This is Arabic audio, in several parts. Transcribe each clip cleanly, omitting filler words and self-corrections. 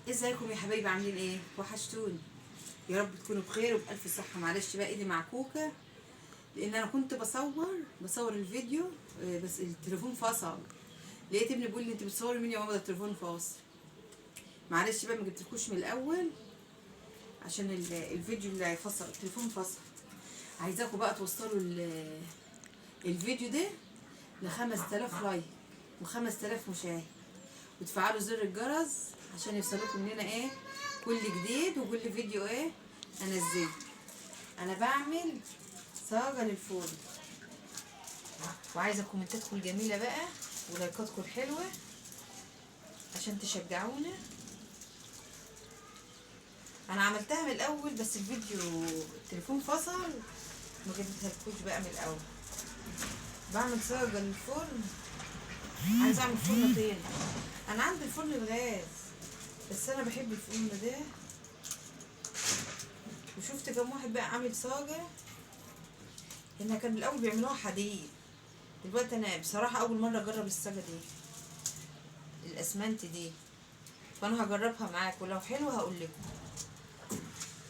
ازيكم يا حبايبي؟ عاملين ايه؟ وحشتوني. يا رب تكونوا بخير وبألف صحة. معلش بقى ايدي معكوكة لان انا كنت بصور الفيديو، بس التليفون فصل. لقيت ابني بيقول لي انت بتصوري مين يا ماما؟ ده التليفون فاصل. معلش بقى ما جبتلكوش من الاول عشان الفيديو اللي فصل، التليفون فصل. عايزاكم بقى توصلوا الفيديو ده ل5000 لايك و5000 مشاهد، وتفعلوا زر الجرس عشان يوصلكم مننا ايه كل جديد وكل فيديو ايه انزله. انا بعمل صاجة للفول، وعايزه كومنتاتكم الجميله بقى ولايكاتكم الحلوه عشان تشجعونا. انا عملتها من الاول بس الفيديو التليفون فصل، ما جبتهالكوش بقى من الاول. بعمل صاجة للفرن، عايزه اعمل فرن طين. انا عندي الفرن الغاز بس انا بحب الفرن ده. وشفت كم واحد بقى عامل صاجة، انها كان الاول بيعملوها حديد. دلوقتي انا بصراحة اول مرة اجرب الصاجة دي الاسمنت دي، فانا هجربها معاك، ولو حلوة هقول لكم،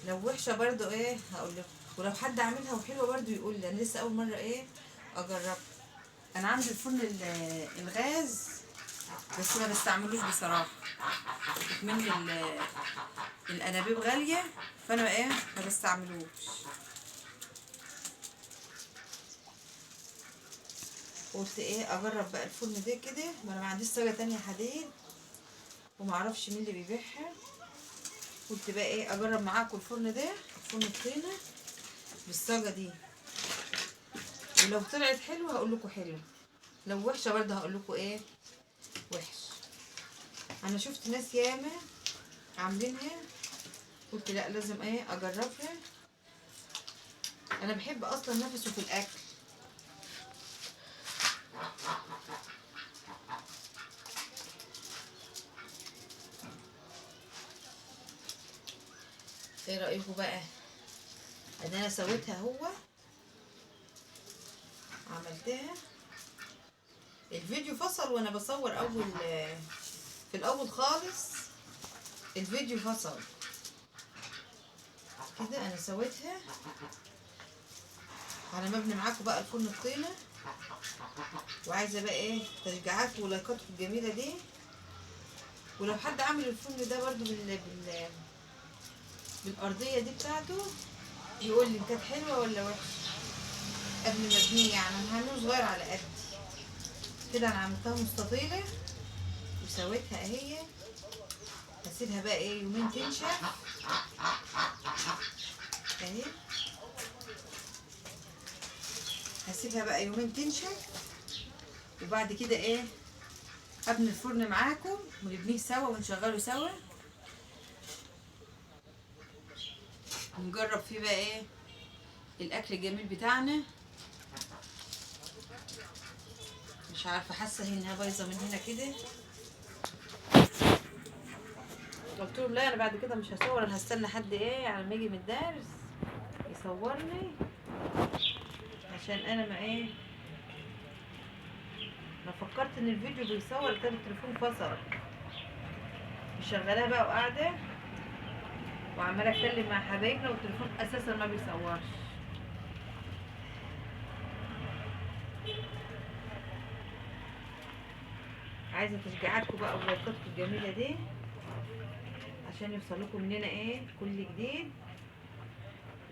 لو وحشة برضو ايه هقول لكم، ولو حد عاملها وحلوة برضو يقول لي. انا لسه اول مرة ايه اجربها. انا عندي الفرن الغاز بس ما بستعملوش بصراحة، من الانابيب غالية، فانا ايه ما بستعملوش. قلت ايه اجرب بقى الفرن ده كده، ما انا ما عنديش صاجة تانية حديد ومعرفش مين اللي بيبيعها. قلت بقى ايه اجرب معاكم الفرن ده، فرن الطينة بالصاجة دي، ولو طلعت حلوة هقول لكم حلوة، لو وحشة برضه هقول لكم ايه وحش. انا شفت ناس ياما عاملينها، قلت لا لازم ايه اجربها. انا بحب اصلا نفسه في الاكل. ايه رأيكم بقى ان انا سويتها؟ هو عملتها، الفيديو فصل وانا بصور اول في الاول خالص، الفيديو فصل كده. انا سويتها على مبني معاكم بقى الفرن الطينة، وعايزه بقى ايه تشجيعاتكم ولايكاتكم الجميله دي. ولو حد عامل الفرن ده برضو بالارضيه دي بتاعته يقول لي كانت حلوه ولا وحشه قبل ما ابنيه. يعني انا هعمله صغير على قدي كده. انا عملتها مستطيله وسويتها اهي. هسيبها بقى ايه يومين تنشف اهي. هسيبها بقى يومين تنشف، وبعد كده ايه ابني الفرن معاكم ونبنيه سوا ونشغله سوا، ونجرب فيه بقى ايه الاكل الجميل بتاعنا. مش عارفه، حاسه انها بايظه من هنا كده. قلت لهم لا انا بعد كده مش هصور، انا هستنى حد ايه على ما يجي من الدرس يصورني، عشان انا ما ايه ما فكرت ان الفيديو بيصور كان التليفون فصل. مش شغاله بقى وقاعده وعماله اتكلم مع حبايبنا والتليفون اساسا ما بيصورش. عايزه تشجيعاتكم بقى ولايكاتكم الجميله دي عشان يوصل لكم مننا ايه كل جديد،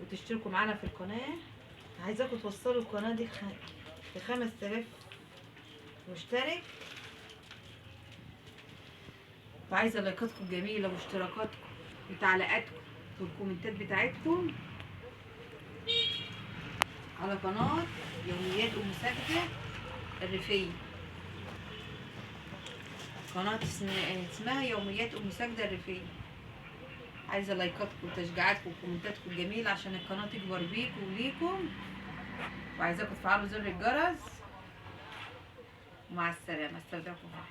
وتشتركوا معانا في القناه. عايزاكم توصلوا القناه دي ل5000 مشترك، وعايزه لايكاتكم الجميله واشتراكاتكم وتعليقاتكم والكومنتات بتاعتكم على قناه يوميات ام ساجده الريفيه. قناه اسمها يوميات ام ساجده الريفيه. عايزه لايكاتكم وتشجيعاتكم وكومنتاتكم الجميله عشان القناه تكبر بيكم وليكم، وعايزاكم تفعلوا زر الجرس. ومع السلامه، استودعكم الله.